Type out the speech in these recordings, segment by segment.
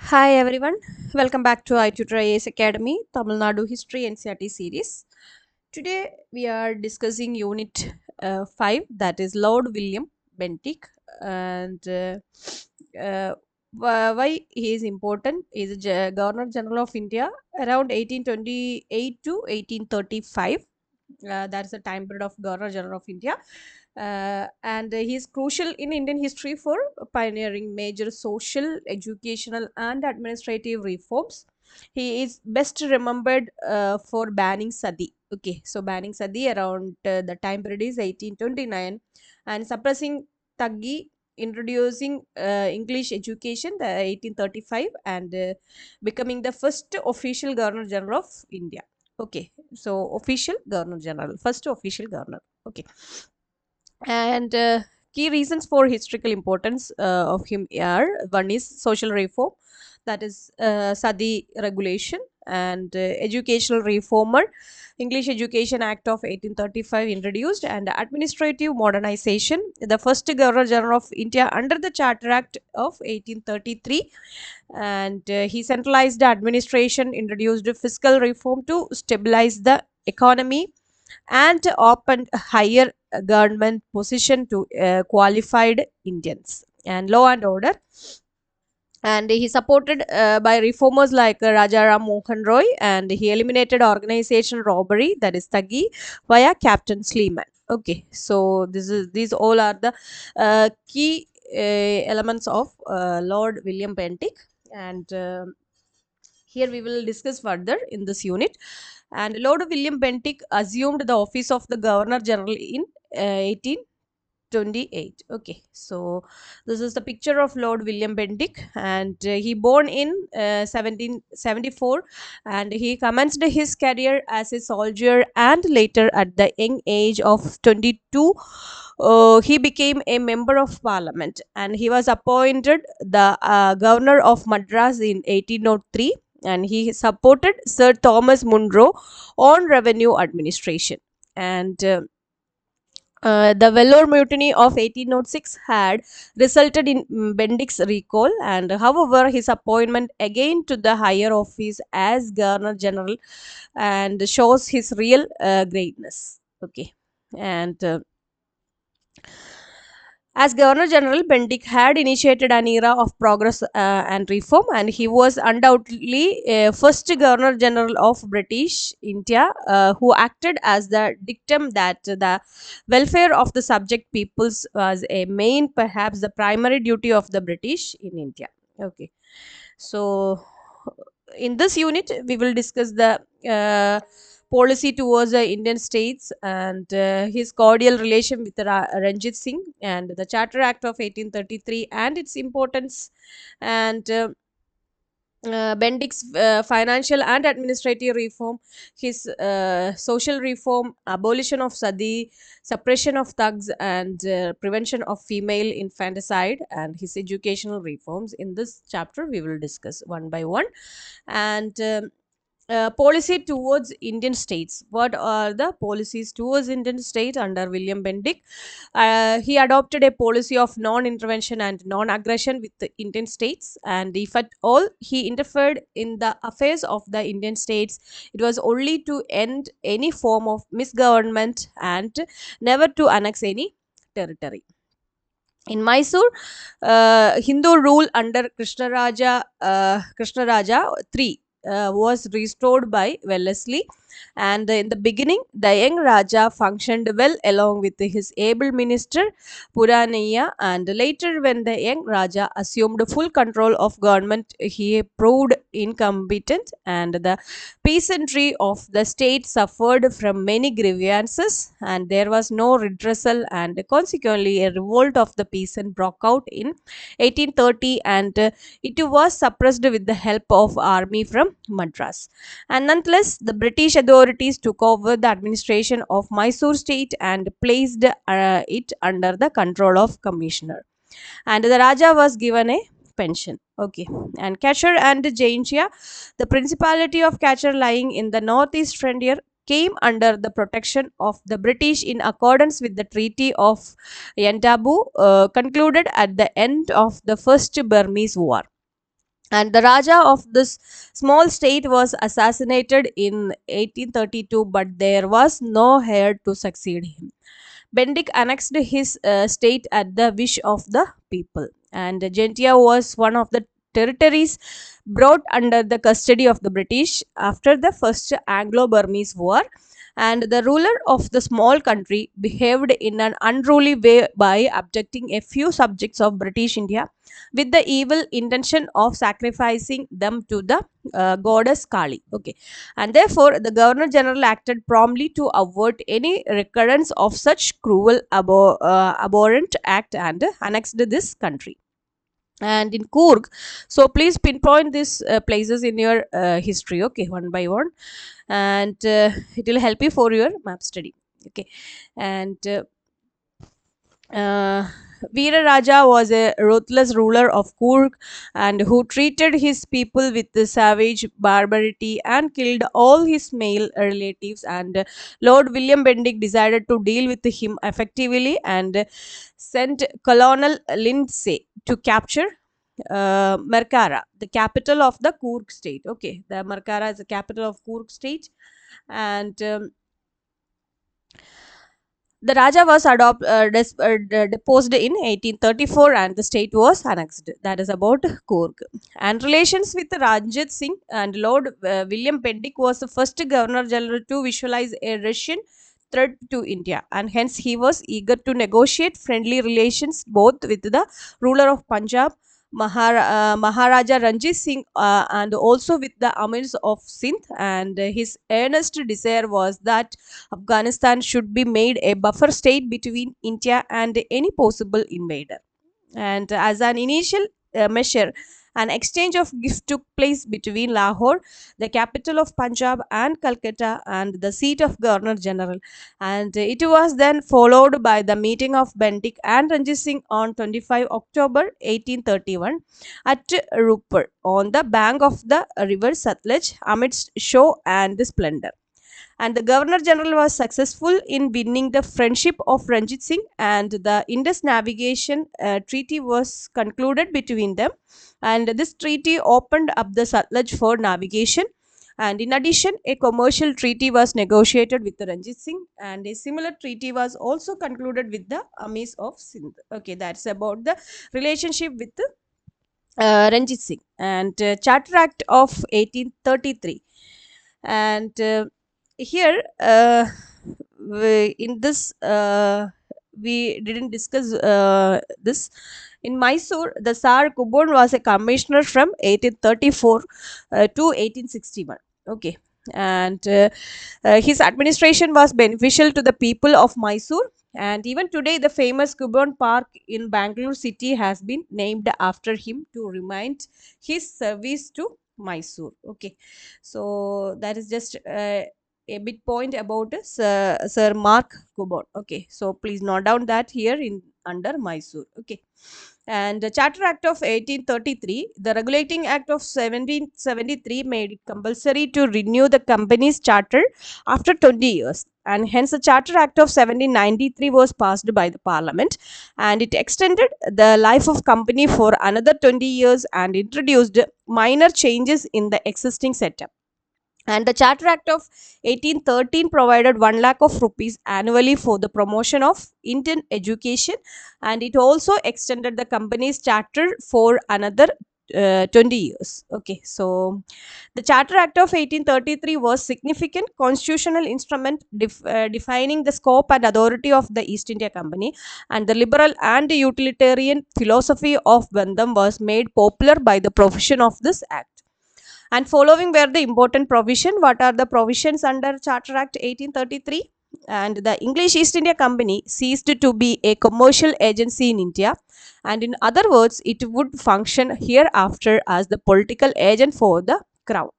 Hi everyone, welcome back to i-TUTOR IAS Academy Tamilnadu History NCERT series. Today we are discussing Unit 5, that is Lord William Bentinck, and why he is important. He is Governor General of India around 1828 to 1835. That's the time period of Governor General of India, and he is crucial in Indian history for pioneering major social, educational, and administrative reforms. He is best remembered for banning sati. Okay, so banning sati around the time period is 1829, and suppressing Taggi, introducing English education the 1835, and becoming the first official Governor General of India. Okay, so official Governor General, first official Governor. Okay, and key reasons for historical importance of him are: one is social reform, that is Sadi regulation, and educational reformer, English Education Act of 1835 introduced, and administrative modernization, the first Governor General of India under the Charter Act of 1833, and he centralized the administration, introduced fiscal reform to stabilize the economy, and opened a higher government position to qualified Indians, and law and order. And he supported by reformers like Raja Ram Mohan Roy, and he eliminated organization robbery, that is Tagi, via Captain Sleeman. Okay, so these all are the key elements of Lord William Bentinck, and here we will discuss further in this unit. And Lord William Bentinck assumed the office of the Governor General in 1828. Okay, so this is the picture of Lord William Bentinck, and he born in 1774, and he commenced his career as a soldier, and later at the young age of 22 he became a member of parliament, and he was appointed the governor of Madras in 1803, and he supported Sir Thomas Munro on revenue administration. And the Vellore Mutiny of 1806 had resulted in Bentinck's recall, and however, his appointment again to the higher office as Governor General and shows his real greatness. Okay, and as Governor General, Bentinck had initiated an era of progress and reform, and he was undoubtedly first Governor General of British India who acted as the dictum that the welfare of the subject peoples was a main, perhaps the primary duty of the British in India. Okay, so in this unit, we will discuss the policy towards the Indian states, and his cordial relation with Ranjit Singh, and the Charter Act of 1833 and its importance, and Bentinck's financial and administrative reform, his social reform, abolition of sati, suppression of thugs, and prevention of female infanticide, and his educational reforms. In this chapter, we will discuss one by one. And policy towards Indian states. What are the policies towards Indian state under William Bentinck? He adopted a policy of non-intervention and non-aggression with the Indian states, and if at all he interfered in the affairs of the Indian states, it was only to end any form of misgovernment and never to annex any territory. In Mysore, Hindu rule under Krishnaraja III was restored by Wellesley, and in the beginning, the young Raja functioned well along with his able minister Puraniya, and later, when the young Raja assumed full control of government, he proved incompetent, and the peasantry of the state suffered from many grievances, and there was no redressal, and consequently, a revolt of the peasant broke out in 1830, and it was suppressed with the help of army from Madras. And nonetheless, the British authorities took over the administration of Mysore state and placed it under the control of commissioner, and the Raja was given a pension. Okay, and Kachar and Jaintia, the principality of Kachar lying in the northeast frontier, came under the protection of the British in accordance with the Treaty of Yantabu concluded at the end of the First Burmese War. and the Raja of this small state was assassinated in 1832, but there was no heir to succeed him. Bentinck annexed his state at the wish of the people, and Gentia was one of the territories brought under the custody of the British after the First Anglo-Burmese War. And the ruler of the small country behaved in an unruly way by abducting a few subjects of British India with the evil intention of sacrificing them to the goddess Kali. Okay, and therefore the Governor General acted promptly to avert any recurrence of such cruel abhorrent act and annexed this country. And in Coorg, so please pinpoint these places in your history, okay, one by one, and it will help you for your map study. Okay, and uh, Veera Raja was a ruthless ruler of Coorg and who treated his people with the savage barbarity and killed all his male relatives. And Lord William Bentinck decided to deal with him effectively and sent Colonel Lindsay to capture Markara, the capital of the Coorg state. Okay, the Markara is the capital of Coorg state, and the Raja was deposed in 1834 and the state was annexed. That is about Coorg. And relations with Ranjit Singh and Lord William Bentinck was the first Governor General to visualize a Russian threat to India, and hence he was eager to negotiate friendly relations both with the ruler of Punjab, Maharaja Ranjit Singh, and also with the Amirs of Sindh. And his earnest desire was that Afghanistan should be made a buffer state between India and any possible invader. And as an initial measure, an exchange of gifts took place between Lahore, the capital of Punjab, and Calcutta, and the seat of Governor General. And it was then followed by the meeting of Bentinck and Ranjit Singh on 25 October 1831 at Rupur on the bank of the river Satluj amidst show and splendor. And the Governor General was successful in winning the friendship of Ranjit Singh, and the Indus Navigation Treaty was concluded between them. And this treaty opened up the Satluj for navigation. And in addition, a commercial treaty was negotiated with Ranjit Singh, and a similar treaty was also concluded with the Amis of Sindh. Okay, that's about the relationship with Ranjit Singh. And Charter Act of 1833, and here in this we didn't discuss this. In Mysore, the Tsar Kubon was a commissioner from 1834 to 1861. Okay, and his administration was beneficial to the people of Mysore. And even today, the famous Kubon Park in Bangalore city has been named after him to remind his service to Mysore. Okay, so that is just a bit point about Sir Mark Kubon. Okay, so please note down that here in under Mysore. Okay, and the Charter Act of 1833, the Regulating Act of 1773 made it compulsory to renew the company's charter after 20 years. And hence, the Charter Act of 1793 was passed by the Parliament, and it extended the life of company for another 20 years and introduced minor changes in the existing setup. And the Charter Act of 1813 provided 1 lakh of rupees annually for the promotion of Indian education, and it also extended the company's charter for another 20 years. Okay, so the Charter Act of 1833 was significant constitutional instrument defining the scope and authority of the East India Company, and the liberal and utilitarian philosophy of Bandham was made popular by the provision of this act. And following were the important provision. What are the provisions under Charter Act 1833? And the English East India Company ceased to be a commercial agency in India, and in other words, it would function hereafter as the political agent for the crown.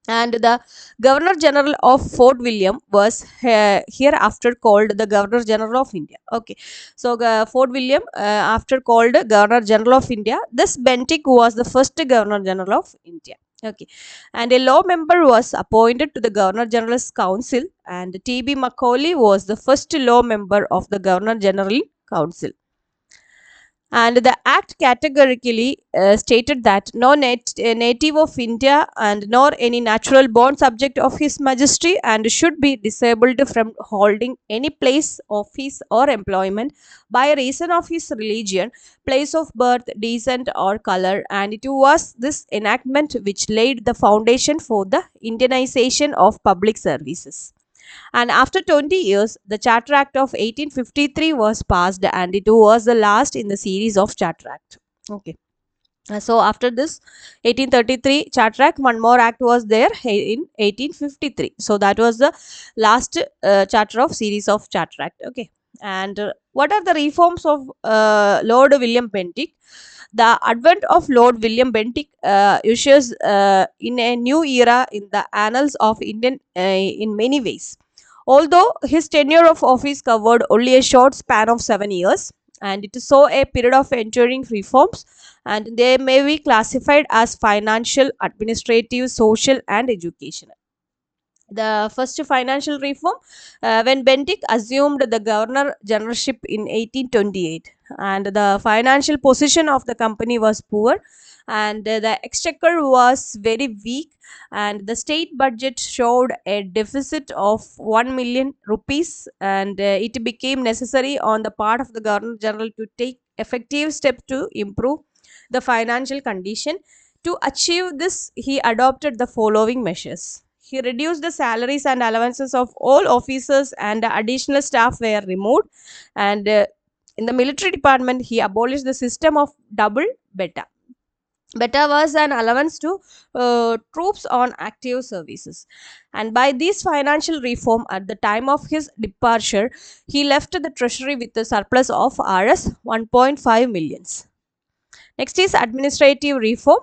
And the Governor General of Fort William was hereafter called the Governor General of India. Okay, so Fort William after called Governor General of India. This Bentinck was the first Governor General of India. Okay, and a law member was appointed to the Governor General's Council, and T.B. Macaulay was the first law member of the Governor General Council. And the act categorically stated that no native of India and nor any natural born subject of His Majesty and should be disabled from holding any place, office, or employment by reason of his religion, place of birth, descent, or color. And it was this enactment which laid the foundation for the Indianization of public services. And after 20 years, the Charter Act of 1853 was passed, and it was the last in the series of Charter Act. Okay. So after this 1833 Charter Act, one more act was there in 1853. So that was the last charter of series of Charter Act. Okay. And what are the reforms of Lord William Bentinck? The advent of Lord William Bentinck ushers in a new era in the annals of Indian in many ways. Although his tenure of office covered only a short span of 7 years, and it saw a period of enduring reforms, and they may be classified as financial, administrative, social, and educational. The first financial reform, when Bentinck assumed the governor generalship in 1828, and the financial position of the company was poor, and the exchequer was very weak, and the state budget showed a deficit of 1 million rupees, and it became necessary on the part of the governor general to take effective steps to improve the financial condition. To achieve this, he adopted the following measures. He reduced the salaries and allowances of all officers, and additional staff were removed. And in the military department, he abolished the system of double beta. Beta was an allowance to troops on active services. And by this financial reform, at the time of his departure, he left the treasury with a surplus of Rs 1.5 millions. Next is administrative reform.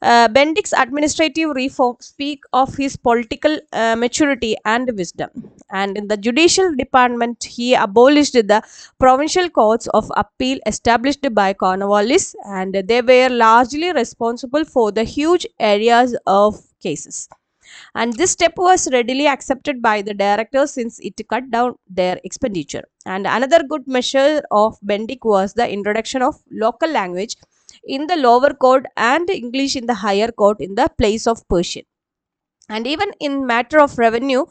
Bentinck's administrative reform speak of his political maturity and wisdom. And in the judicial department, he abolished the provincial courts of appeal established by Cornwallis, and they were largely responsible for the huge areas of cases. And this step was readily accepted by the directors since it cut down their expenditure. And another good measure of Bentinck was the introduction of local language in the lower court and English in the higher court in the place of Persian. And even in matter of revenue,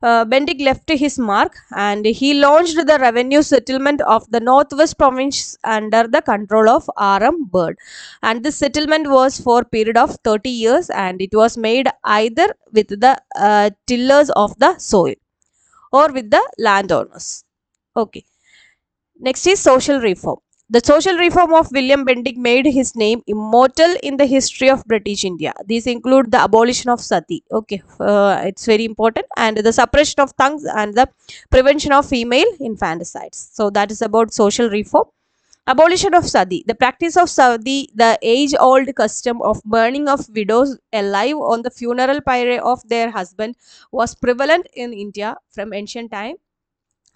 Bentinck left his mark, and he launched the revenue settlement of the northwest province under the control of R.M. Bird. And this settlement was for a period of 30 years, and it was made either with the tillers of the soil or with the landowners. Okay. Next is social reform. The social reform of William Bentinck made his name immortal in the history of British India. These include the abolition of sati. Okay, it's very important, and the suppression of tongues and the prevention of female infanticides. So that is about social reform. Abolition of sati. The practice of sati, the age-old custom of burning of widows alive on the funeral pyre of their husband, was prevalent in India from ancient time,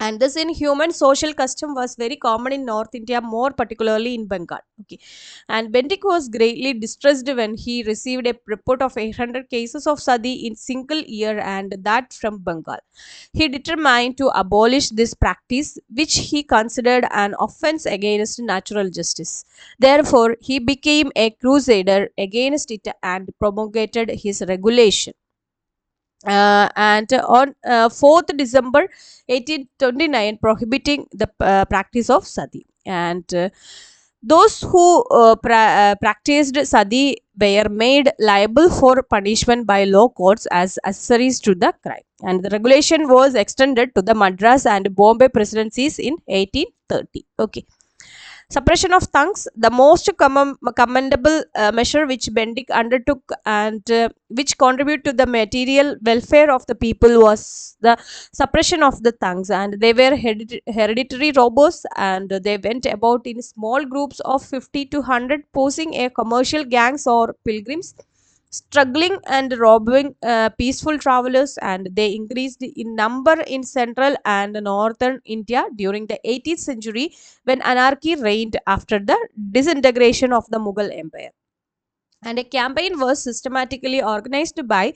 and this inhuman social custom was very common in North India, more particularly in Bengal. Okay. And Bentinck was greatly distressed when he received a report of 800 cases of sati in single year, and that from Bengal. He determined to abolish this practice, which he considered an offense against natural justice. Therefore, he became a crusader against it and promulgated his regulation. And on 4th December 1829, prohibiting the practice of sati. And those who practiced sati were made liable for punishment by law courts as accessories to the crime. And the regulation was extended to the Madras and Bombay presidencies in 1830. Okay. Suppression of tongues, the most commendable measure which Bentinck undertook, and which contribute to the material welfare of the people, was the suppression of the tongues. And they were hereditary robbers, and they went about in small groups of 50 to 100, posing a commercial gangs or pilgrims, struggling and robbing peaceful travelers, and they increased in number in central and northern India during the 18th century, when anarchy reigned after the disintegration of the Mughal Empire. And a campaign was systematically organized by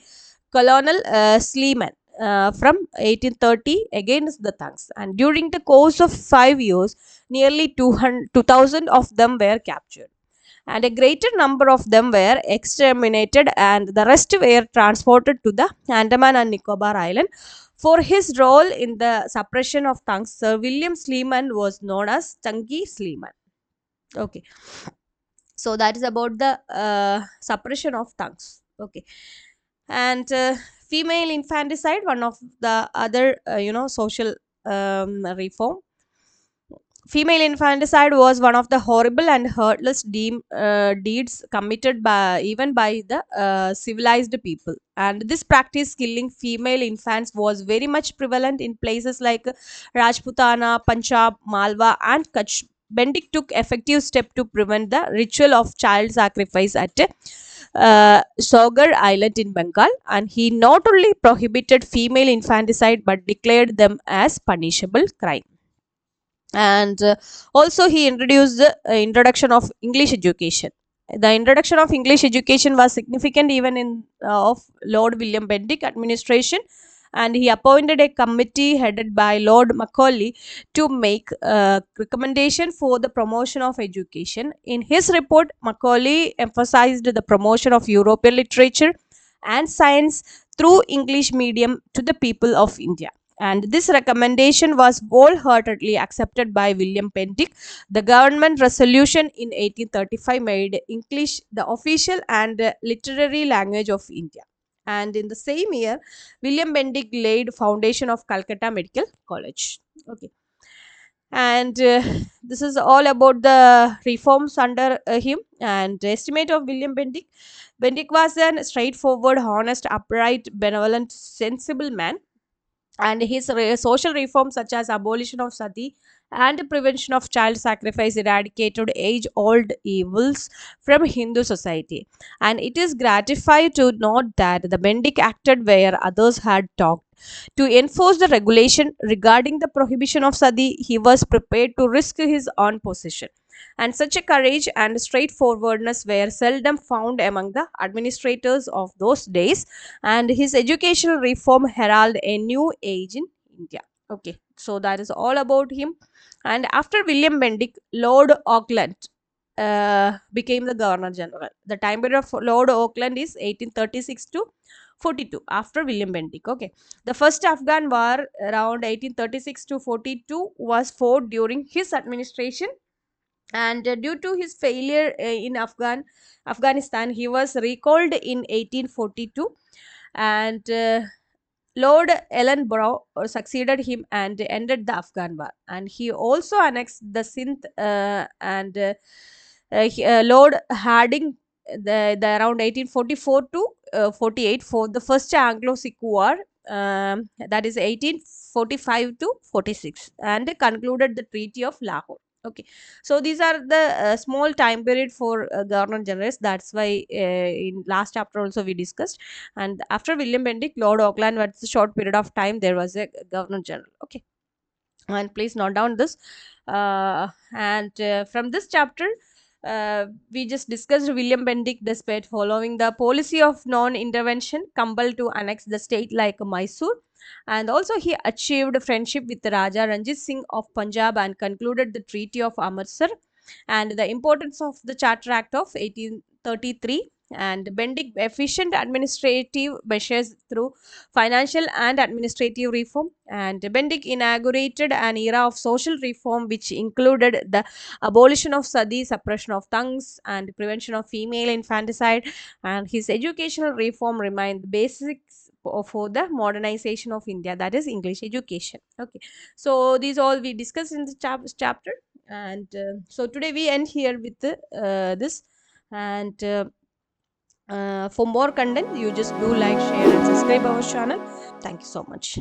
Colonel Sleeman, from 1830 against the Thugs, and during the course of 5 years, nearly 2,000 of them were captured, and a greater number of them were exterminated, and the rest were transported to the Andaman and Nicobar Island. For his role in the suppression of Thugs, Sir William Sleeman was known as Chunky Sleeman. Okay, so that is about the suppression of Thugs. Okay, and female infanticide, one of the other social reform. Female infanticide was one of the horrible and heartless deeds committed by even by the civilized people, and this practice, killing female infants, was very much prevalent in places like Rajputana, Punjab, Malwa, and Kutch. Bentinck took effective step to prevent the ritual of child sacrifice at Sogar Island in Bengal, and he not only prohibited female infanticide but declared them as punishable crime. And also he introduced the introduction of English education. The introduction of English education was significant even in of Lord William Bentinck administration, and he appointed a committee headed by Lord Macaulay to make recommendation for the promotion of education. In his report, Macaulay emphasized the promotion of European literature and science through English medium to the people of India, and this recommendation was wholeheartedly accepted by William Bentinck. The government resolution in 1835 made English the official and literary language of India. And in the same year, William Bentinck laid foundation of Calcutta Medical College. Okay, and this is all about the reforms under him. And estimate of William Bentinck. Bentinck was a straightforward, honest, upright, benevolent, sensible man, and his social reforms such as abolition of sati and prevention of child sacrifice eradicated age old evils from Hindu society. And it is gratifying to note that the Bentinck acted where others had talked. To enforce the regulation regarding the prohibition of sati, he was prepared to risk his own position, and such a courage and straightforwardness were seldom found among the administrators of those days, and his educational reform heralded a new age in India. Okay, so that is all about him. And after William Bentinck, Lord Auckland became the Governor General. The time period of Lord Auckland is 1836 to 42 after William Bentinck. Okay, the first Afghan war around 1836 to 42 was fought during his administration, and due to his failure in Afghanistan, he was recalled in 1842, and Lord Ellenborough succeeded him and ended the Afghan war, and he also annexed the Sindh, and Lord Harding the around 1844 to 48 for the first Anglo-Sikh war, that is 1845 to 46, and concluded the Treaty of Lahore. Okay, so these are the small time period for governor generals. That's why in last chapter also we discussed. And after William Bentinck, Lord Auckland, was a short period of time there was a governor general. Okay, and please note down this. And from this chapter, we just discussed William Bentinck, despite following the policy of non-intervention, compelled to annex the state like Mysore, and also he achieved friendship with Raja Ranjit Singh of Punjab and concluded the Treaty of Amritsar, and the importance of the Charter Act of 1833, and Bentinck efficient administrative measures through financial and administrative reform. And Bentinck inaugurated an era of social reform which included the abolition of sati, suppression of tongues, and prevention of female infanticide. And his educational reform remained the basics for the modernization of India, that is English education. Okay, so these all we discussed in the chapter, and so today we end here with this. And for more content, you just do like, share, and subscribe our channel. Thank you so much.